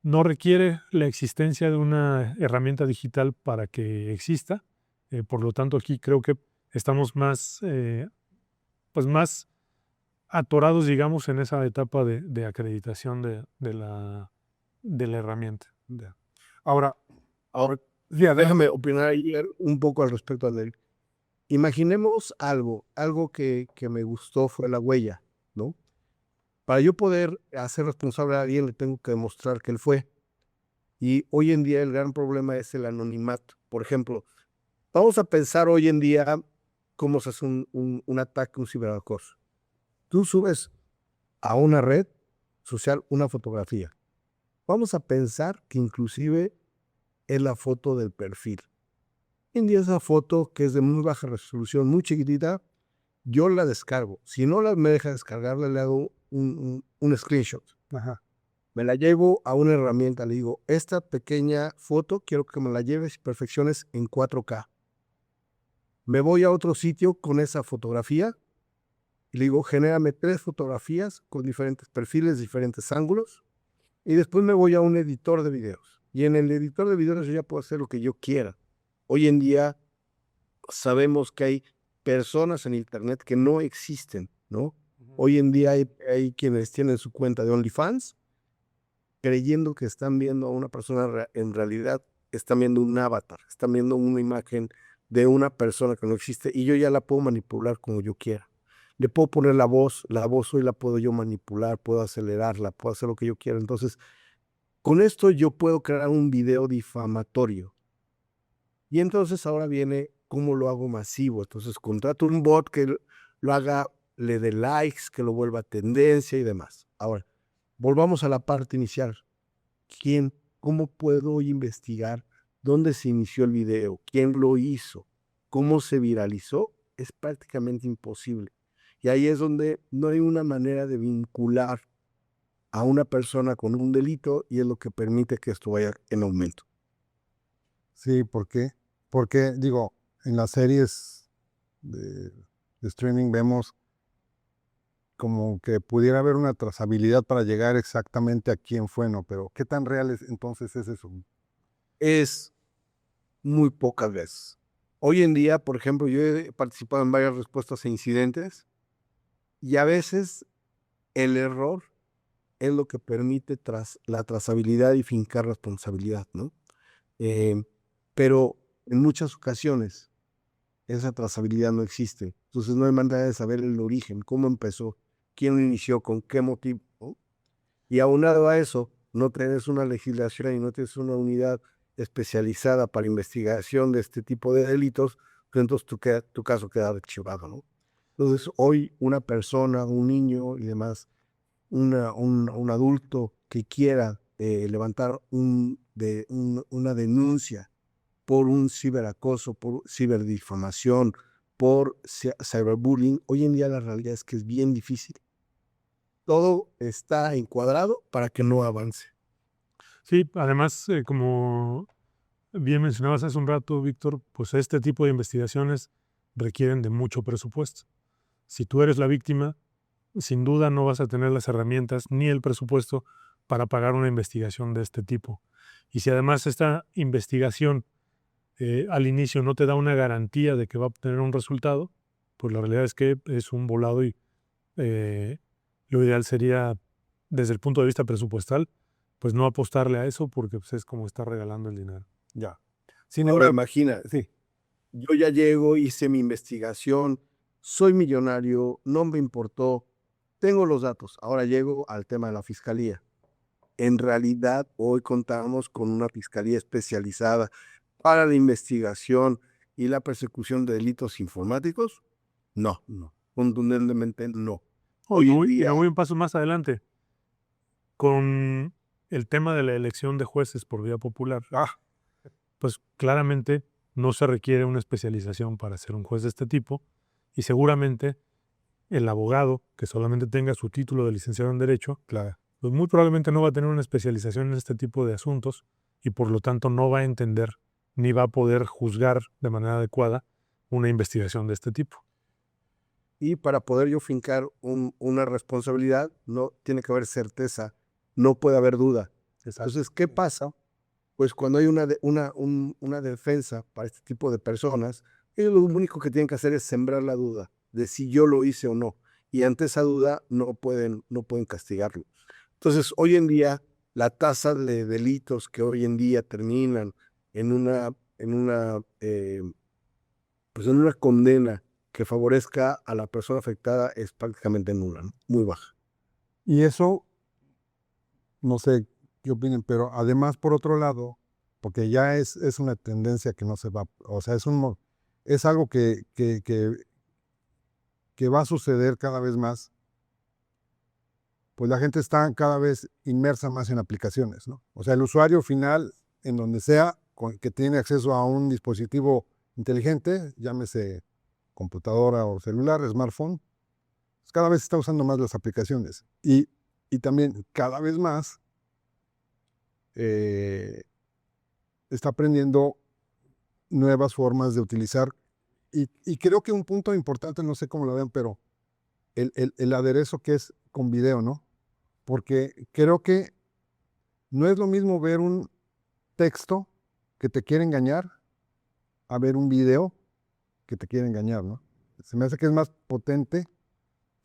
requiere la existencia de una herramienta digital para que exista. Por lo tanto, aquí creo que estamos más atorados, digamos, en esa etapa de acreditación de la herramienta. Ya. Ahora, Ahora, sí, adelante. déjame opinar ahí un poco al respecto de él. Imaginemos algo que me gustó fue la huella, ¿no? Para yo poder hacer responsable a alguien, le tengo que demostrar que él fue. Y hoy en día el gran problema es el anonimato. Por ejemplo, vamos a pensar hoy en día cómo se hace un ataque, un ciberacoso. Tú subes a una red social una fotografía. Vamos a pensar que inclusive es la foto del perfil. Hoy en día esa foto, que es de muy baja resolución, muy chiquitita, yo la descargo. Si no me deja descargarla, le hago un screenshot. Ajá. Me la llevo a una herramienta, le digo, esta pequeña foto quiero que me la lleves y perfecciones en 4K. Me voy a otro sitio con esa fotografía y le digo, genérame 3 fotografías con diferentes perfiles, diferentes ángulos, y después me voy a un editor de videos. Y en el editor de videos yo ya puedo hacer lo que yo quiera. Hoy en día sabemos que hay personas en internet que no existen, ¿no? Hoy en día hay quienes tienen su cuenta de OnlyFans creyendo que están viendo a una persona, en realidad están viendo un avatar, están viendo una imagen de una persona que no existe y yo ya la puedo manipular como yo quiera. Le puedo poner la voz hoy la puedo yo manipular, puedo acelerarla, puedo hacer lo que yo quiera. Entonces, con esto yo puedo crear un video difamatorio. Y entonces ahora viene cómo lo hago masivo. Entonces contrato un bot que lo haga, le dé likes, que lo vuelva tendencia y demás. Ahora, volvamos a la parte inicial. ¿Cómo puedo investigar dónde se inició el video? ¿Quién lo hizo? ¿Cómo se viralizó? Es prácticamente imposible. Y ahí es donde no hay una manera de vincular a una persona con un delito y es lo que permite que esto vaya en aumento. Sí, ¿por qué? Porque, digo, en las series de streaming vemos como que pudiera haber una trazabilidad para llegar exactamente a quién fue, ¿no? Pero ¿qué tan real entonces es eso? Es muy pocas veces. Hoy en día, por ejemplo, yo he participado en varias respuestas a incidentes y a veces el error es lo que permite la trazabilidad y fincar responsabilidad, ¿no? Pero en muchas ocasiones esa trazabilidad no existe. Entonces no hay manera de saber el origen, cómo empezó, quién lo inició, con qué motivo, ¿no? Y aunado a eso, no tienes una legislación y no tienes una unidad especializada para investigación de este tipo de delitos, pues entonces tu caso queda archivado, ¿no? Entonces hoy una persona, un niño y demás, un adulto que quiera levantar una denuncia por un ciberacoso, por ciberdifamación, por cyberbullying, hoy en día la realidad es que es bien difícil. Todo está encuadrado para que no avance. Sí, además, como bien mencionabas hace un rato, Víctor, pues este tipo de investigaciones requieren de mucho presupuesto. Si tú eres la víctima, sin duda no vas a tener las herramientas ni el presupuesto para pagar una investigación de este tipo. Y si además esta investigación al inicio no te da una garantía de que va a obtener un resultado, pues la realidad es que es un volado y lo ideal sería, desde el punto de vista presupuestal, pues no apostarle a eso porque pues, es como estar regalando el dinero. Ya. Sin Ahora embargo, imagina, sí, yo ya llego, hice mi investigación, soy millonario, no me importó, tengo los datos. Ahora llego al tema de la fiscalía. En realidad, hoy contamos con una fiscalía especializada para la investigación y la persecución de delitos informáticos. No, contundentemente no. Hoy en Y me día, voy un paso más adelante. Con el tema de la elección de jueces por vía popular, pues claramente no se requiere una especialización para ser un juez de este tipo y seguramente el abogado que solamente tenga su título de licenciado en Derecho, claro. pues muy probablemente no va a tener una especialización en este tipo de asuntos y por lo tanto no va a entender ni va a poder juzgar de manera adecuada una investigación de este tipo. y para poder yo fincar una responsabilidad, no tiene que haber certeza, no puede haber duda. Entonces, ¿qué pasa? Pues cuando hay una defensa para este tipo de personas, ellos lo único que tienen que hacer es sembrar la duda de si yo lo hice o no. Y ante esa duda no pueden castigarlo. Entonces, hoy en día, la tasa de delitos que hoy en día terminan en una condena que favorezca a la persona afectada es prácticamente nula, ¿no? Muy baja. Y eso, no sé qué opinen, pero además, por otro lado, porque ya es una tendencia que no se va, o sea, es algo que va a suceder cada vez más, pues la gente está cada vez inmersa más en aplicaciones, ¿no? O sea, el usuario final, en donde sea, que tiene acceso a un dispositivo inteligente, llámese computadora o celular, smartphone, pues cada vez está usando más las aplicaciones. Y también cada vez más está aprendiendo nuevas formas de utilizar. Y creo que un punto importante, no sé cómo lo vean, pero el aderezo que es con video, ¿no? Porque creo que no es lo mismo ver un texto que te quiere engañar a ver un video que te quiere engañar, ¿no? Se me hace que es más potente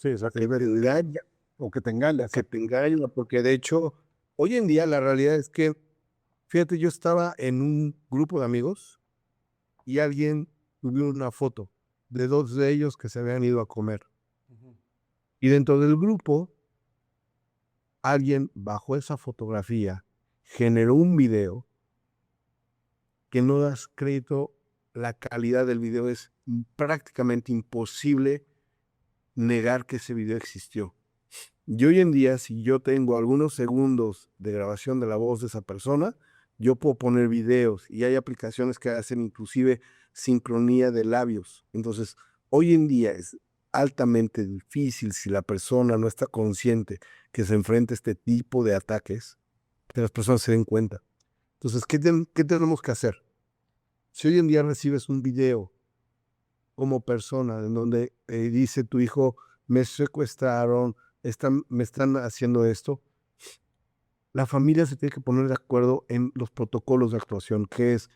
Sí, exacto. Que te engaña, o que te engaña. que te engaña, porque de hecho, hoy en día la realidad es que, fíjate, yo estaba en un grupo de amigos y alguien subió una foto de dos de ellos que se habían ido a comer. Y dentro del grupo, alguien bajó esa fotografía, generó un video que no das crédito, la calidad del video es prácticamente imposible negar que ese video existió. Y hoy en día, si yo tengo algunos segundos de grabación de la voz de esa persona, yo puedo poner videos y hay aplicaciones que hacen inclusive sincronía de labios. Entonces, hoy en día es altamente difícil, si la persona no está consciente que se enfrenta a este tipo de ataques, que las personas se den cuenta. Entonces, ¿qué tenemos que hacer? Si hoy en día recibes un video como persona en donde dice tu hijo, me secuestraron, me están haciendo esto, la familia se tiene que poner de acuerdo en los protocolos de actuación, que es,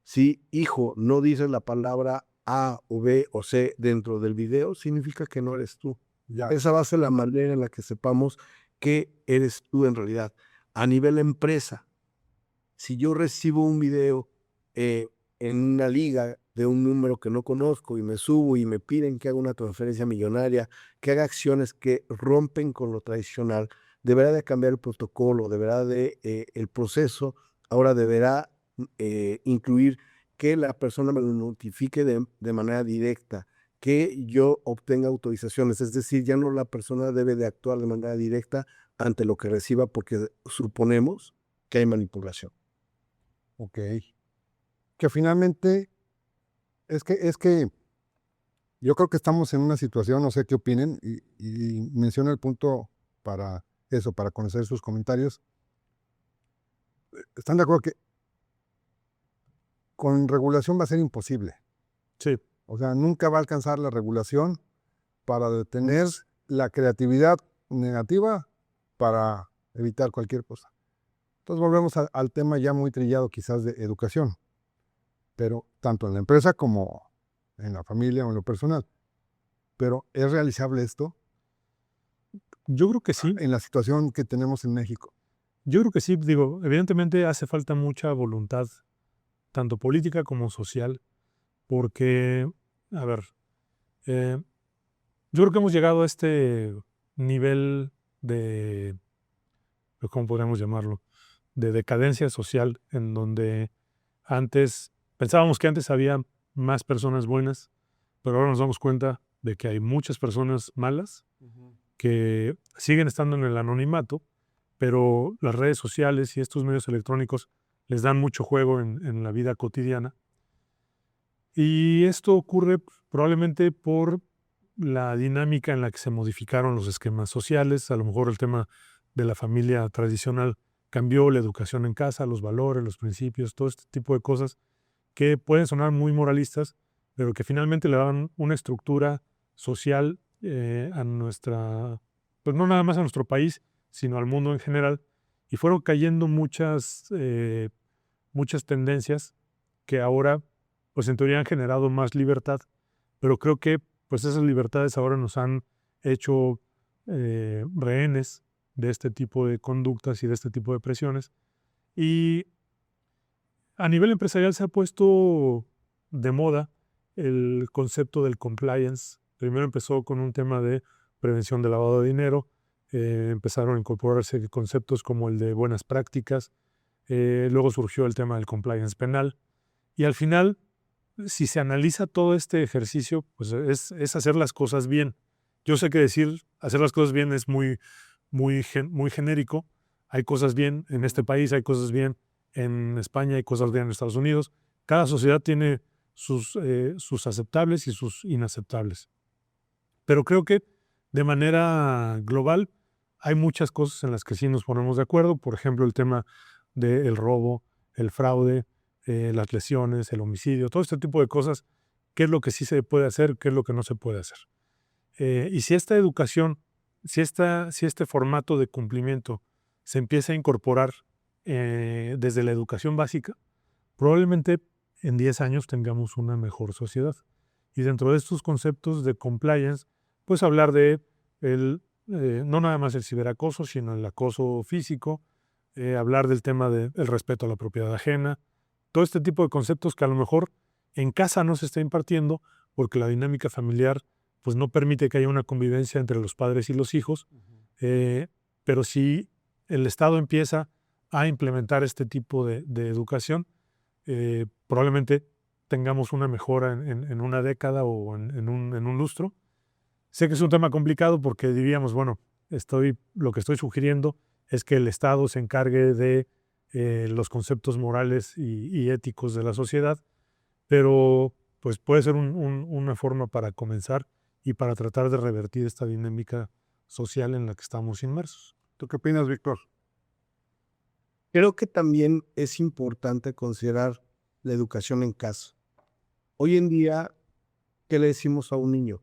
si hijo no dices la palabra A o B o C dentro del video, significa que no eres tú. Ya. Esa va a ser la manera en la que sepamos que eres tú en realidad. A nivel empresa, si yo recibo un video en una liga de un número que no conozco y me subo y me piden que haga una transferencia millonaria, que haga acciones que rompen con lo tradicional, deberá de cambiar el protocolo, el proceso, ahora deberá incluir que la persona me lo notifique de manera directa, que yo obtenga autorizaciones, es decir, ya no la persona debe de actuar de manera directa ante lo que reciba porque suponemos que hay manipulación. Ok. Que finalmente es que yo creo que estamos en una situación, no sé qué opinen, y menciono el punto para eso, para conocer sus comentarios. ¿Están de acuerdo que con regulación va a ser imposible. Sí, O sea, nunca va a alcanzar la regulación para detener la creatividad negativa para evitar cualquier cosa. Entonces volvemos al tema ya muy trillado quizás de educación, pero tanto en la empresa como en la familia o en lo personal. Pero ¿es realizable esto yo creo que sí. en la situación que tenemos en México? Yo creo que sí. Digo, evidentemente hace falta mucha voluntad, tanto política como social, porque, a ver, eh, yo creo que hemos llegado a este nivel de, ¿cómo podríamos llamarlo? De decadencia social, en donde antes, pensábamos que antes había más personas buenas, pero ahora nos damos cuenta de que hay muchas personas malas que siguen estando en el anonimato, pero las redes sociales y estos medios electrónicos les dan mucho juego en la vida cotidiana. Y esto ocurre probablemente por la dinámica en la que se modificaron los esquemas sociales. A lo mejor el tema de la familia tradicional cambió, la educación en casa, los valores, los principios, todo este tipo de cosas que pueden sonar muy moralistas, pero que finalmente le dan una estructura social a nuestra, pues no nada más a nuestro país, sino al mundo en general. Y fueron cayendo muchas tendencias que ahora, pues en teoría han generado más libertad, pero creo que pues esas libertades ahora nos han hecho rehenes de este tipo de conductas y de este tipo de presiones. Y a nivel empresarial se ha puesto de moda el concepto del compliance. Primero empezó con un tema de prevención de lavado de dinero, empezaron a incorporarse conceptos como el de buenas prácticas, luego surgió el tema del compliance penal y al final, si se analiza todo este ejercicio, pues es hacer las cosas bien. Yo sé que decir hacer las cosas bien es muy genérico. Hay cosas bien en este país, hay cosas bien en España, hay cosas bien en Estados Unidos. Cada sociedad tiene sus aceptables y sus inaceptables. Pero creo que de manera global hay muchas cosas en las que sí nos ponemos de acuerdo. Por ejemplo, el tema del robo, el fraude, las lesiones, el homicidio, todo este tipo de cosas. ¿Qué es lo que sí se puede hacer? ¿Qué es lo que no se puede hacer? Y si esta educación, si este formato de cumplimiento se empieza a incorporar desde la educación básica, probablemente en 10 años tengamos una mejor sociedad. Y dentro de estos conceptos de compliance, pues hablar de no nada más el ciberacoso, sino el acoso físico, hablar del tema del respeto a la propiedad ajena, todo este tipo de conceptos que a lo mejor en casa no se está impartiendo porque la dinámica familiar pues no permite que haya una convivencia entre los padres y los hijos, pero si el Estado empieza a implementar este tipo de educación, probablemente tengamos una mejora en una década o en un lustro. Sé que es un tema complicado porque diríamos, bueno, lo que estoy sugiriendo es que el Estado se encargue de los conceptos morales y éticos de la sociedad, pero pues puede ser una forma para comenzar y para tratar de revertir esta dinámica social en la que estamos inmersos. ¿Tú qué opinas, Víctor? Creo que también es importante considerar la educación en casa. Hoy en día, ¿qué le decimos a un niño?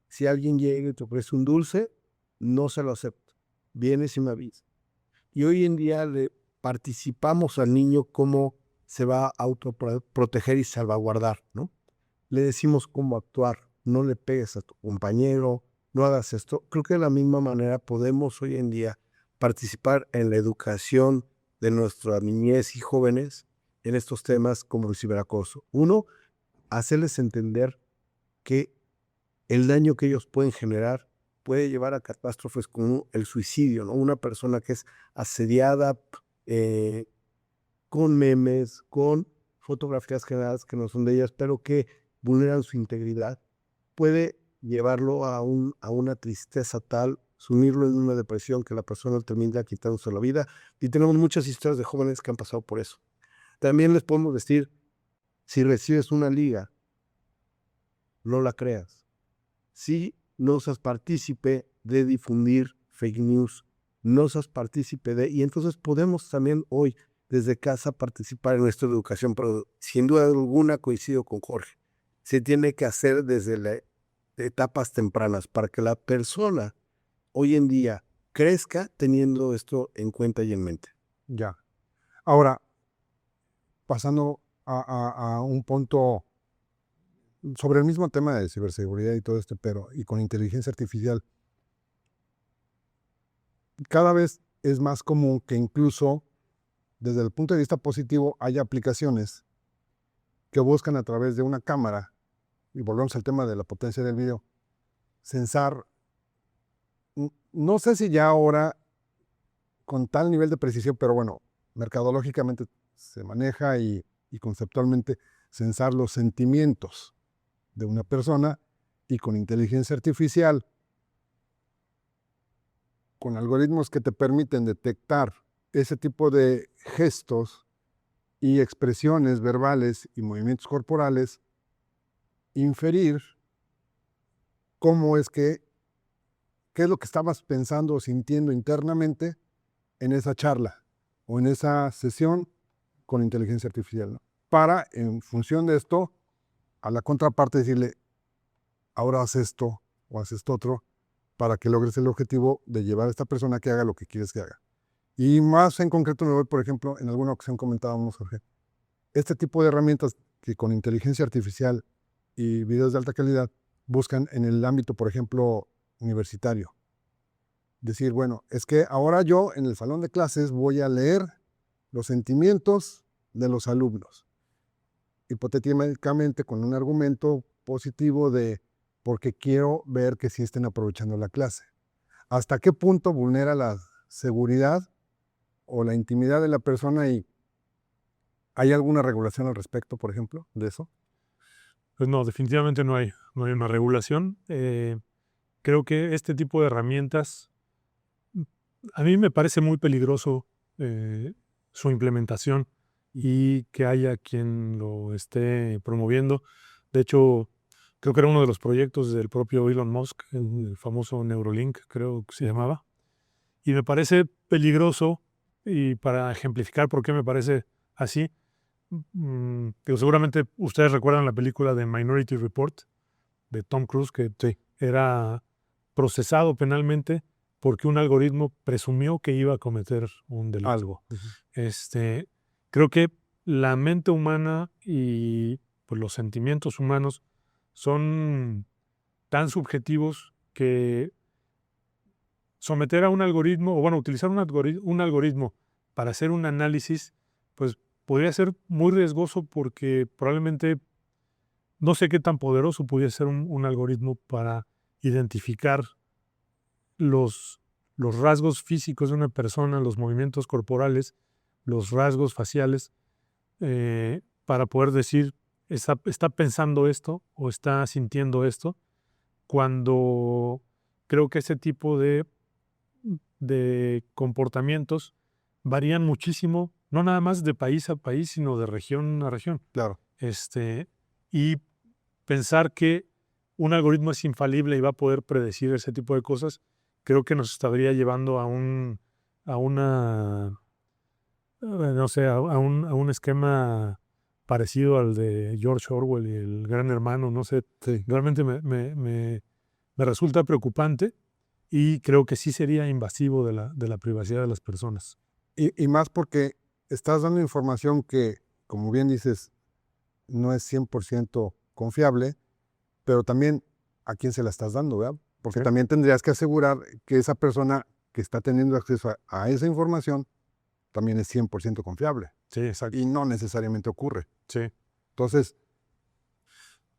Si alguien llega y te ofrece un dulce, no se lo acepta. Vienes y me avisas. Y hoy en día le participamos al niño cómo se va a autoproteger y salvaguardar, ¿no? Le decimos cómo actuar. No le pegues a tu compañero, no hagas esto. Creo que de la misma manera podemos hoy en día participar en la educación de nuestra niñez y jóvenes en estos temas como el ciberacoso. Uno, hacerles entender que el daño que ellos pueden generar puede llevar a catástrofes como el suicidio, ¿no? Una persona que es asediada con memes, con fotografías generadas que no son de ellas, pero que vulneran su integridad, puede llevarlo a una tristeza tal, sumirlo en una depresión que la persona termina quitándose la vida. Y tenemos muchas historias de jóvenes que han pasado por eso. También les podemos decir, si recibes una liga, no la creas. Si no seas partícipe de difundir fake news, no seas partícipe de... Y entonces podemos también hoy desde casa participar en nuestra educación, pero sin duda alguna coincido con Jorge. Se tiene que hacer desde etapas tempranas para que la persona hoy en día crezca teniendo esto en cuenta y en mente. Ya. Ahora, pasando a un punto sobre el mismo tema de ciberseguridad y todo esto, pero y con inteligencia artificial, cada vez es más común que incluso desde el punto de vista positivo haya aplicaciones que buscan a través de una cámara, y volvemos al tema de la potencia del video, censar, no sé si ya ahora con tal nivel de precisión, pero bueno, mercadológicamente se maneja y conceptualmente censar los sentimientos de una persona, y con inteligencia artificial, con algoritmos que te permiten detectar ese tipo de gestos y expresiones verbales y movimientos corporales, inferir cómo es que, qué es lo que estabas pensando o sintiendo internamente en esa charla o en esa sesión con inteligencia artificial, ¿no? Para, en función de esto, a la contraparte decirle, ahora haz esto o haz esto otro, para que logres el objetivo de llevar a esta persona a que haga lo que quieres que haga. Y más en concreto me voy, por ejemplo, en alguna ocasión comentábamos, Jorge, este tipo de herramientas que con inteligencia artificial y videos de alta calidad buscan en el ámbito, por ejemplo, universitario. Decir, bueno, es que ahora yo en el salón de clases voy a leer los sentimientos de los alumnos, hipotéticamente con un argumento positivo de porque quiero ver que sí estén aprovechando la clase. ¿Hasta qué punto vulnera la seguridad o la intimidad de la persona, y hay alguna regulación al respecto, por ejemplo, de eso? Pues no, definitivamente no hay una regulación. Creo que este tipo de herramientas, a mí me parece muy peligroso su implementación y que haya quien lo esté promoviendo. De hecho, creo que era uno de los proyectos del propio Elon Musk, el famoso Neuralink, creo que se llamaba. Y me parece peligroso, y para ejemplificar por qué me parece así, seguramente ustedes recuerdan la película de Minority Report de Tom Cruise, que Sí. era procesado penalmente porque un algoritmo presumió que iba a cometer un delito. Algo. Creo que la mente humana y pues, los sentimientos humanos son tan subjetivos que someter a un algoritmo, o bueno, utilizar un algoritmo para hacer un análisis, pues podría ser muy riesgoso, porque probablemente no sé qué tan poderoso pudiera ser un algoritmo para identificar los rasgos físicos de una persona, los movimientos corporales, los rasgos faciales, para poder decir, está pensando esto o está sintiendo esto, cuando creo que ese tipo de comportamientos varían muchísimo, no nada más de país a país, sino de región a región. Claro. Y pensar que un algoritmo es infalible y va a poder predecir ese tipo de cosas, creo que nos estaría llevando a no sé, a un esquema parecido al de George Orwell y el Gran Hermano, no sé. Sí. Realmente me resulta preocupante, y creo que sí sería invasivo de la privacidad de las personas. Y más porque estás dando información que, como bien dices, no es 100% confiable, pero también a quién se la estás dando, ¿verdad? Porque Sí. también tendrías que asegurar que esa persona que está teniendo acceso a esa información también es 100% confiable. Sí, exacto. Y no necesariamente ocurre. Sí. Entonces,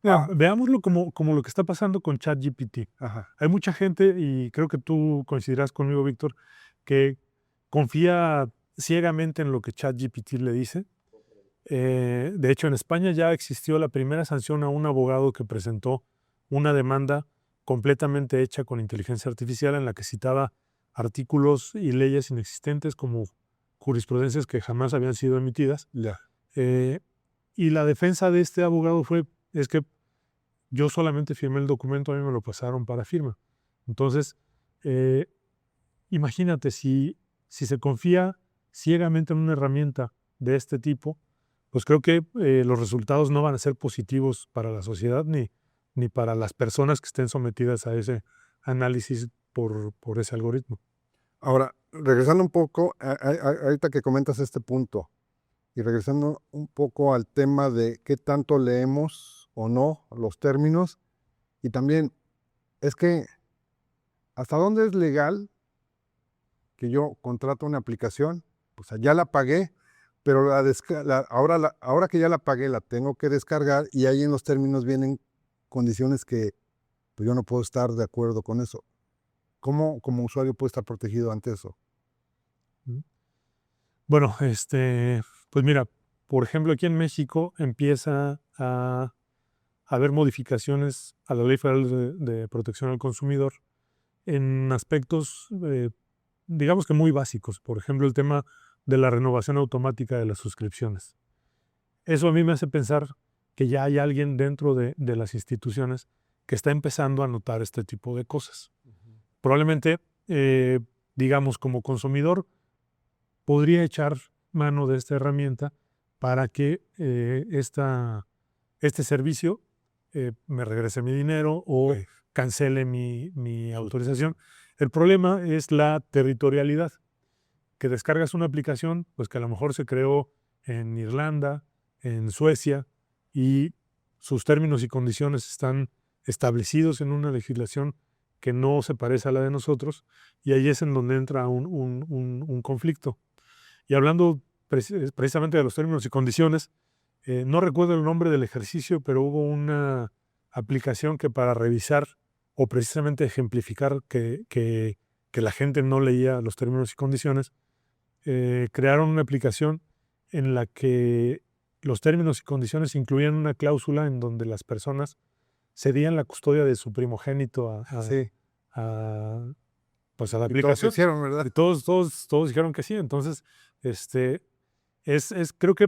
Mira, veámoslo como lo que está pasando con ChatGPT. ajá, Hay mucha gente, y creo que tú coincidirás conmigo, Víctor, que confía ciegamente en lo que ChatGPT le dice. De hecho, en España ya existió la primera sanción a un abogado que presentó una demanda completamente hecha con inteligencia artificial, en la que citaba artículos y leyes inexistentes como jurisprudencias que jamás habían sido emitidas. ya. Y la defensa de este abogado es que yo solamente firmé el documento, a mí me lo pasaron para firma. Entonces, imagínate, si se confía ciegamente en una herramienta de este tipo, pues creo que los resultados no van a ser positivos para la sociedad ni para las personas que estén sometidas a ese análisis por ese algoritmo. Ahora, regresando un poco, ahorita que comentas este punto, y regresando un poco al tema de qué tanto leemos o no los términos, y también es que hasta dónde es legal que yo contrato una aplicación, o sea, ya la pagué, pero ahora que ya la pagué, la tengo que descargar y ahí en los términos vienen condiciones que pues, yo no puedo estar de acuerdo con eso. ¿Cómo como usuario puedo estar protegido ante eso? Bueno, pues mira, por ejemplo, aquí en México empieza a haber modificaciones a la Ley Federal de Protección al Consumidor en aspectos, digamos que muy básicos. Por ejemplo, el tema de la renovación automática de las suscripciones. Eso a mí me hace pensar que ya hay alguien dentro de las instituciones que está empezando a notar este tipo de cosas. Probablemente, digamos, como consumidor, podría echar mano de esta herramienta para que este servicio me regrese mi dinero o Ok. cancele mi autorización. El problema es la territorialidad, que descargas una aplicación pues que a lo mejor se creó en Irlanda, en Suecia, y sus términos y condiciones están establecidos en una legislación que no se parece a la de nosotros, y ahí es en donde entra un conflicto. Y hablando precisamente de los términos y condiciones, no recuerdo el nombre del ejercicio, pero hubo una aplicación que para revisar o precisamente ejemplificar que la gente no leía los términos y condiciones, crearon una aplicación en la que los términos y condiciones incluían una cláusula en donde las personas cedían la custodia de su primogénito Sí. pues a la Y todos aplicación. hicieron, ¿verdad? Y todos dijeron que sí. Entonces, creo que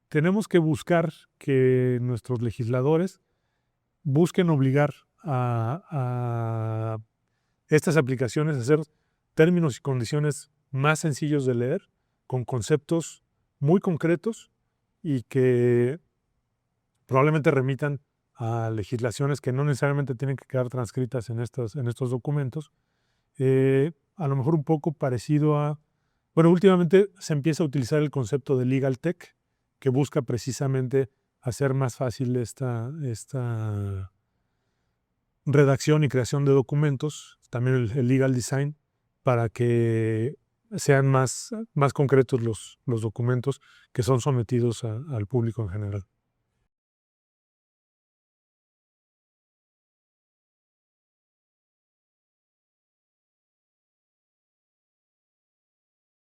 tenemos que buscar que nuestros legisladores busquen obligar a estas aplicaciones a hacer términos y condiciones más sencillos de leer, con conceptos muy concretos y que probablemente remitan a legislaciones que no necesariamente tienen que quedar transcritas en estos documentos. A lo mejor un poco parecido a... Bueno, últimamente se empieza a utilizar el concepto de Legal Tech, que busca precisamente hacer más fácil esta redacción y creación de documentos, también el legal design, para que sean más concretos los documentos que son sometidos al público en general.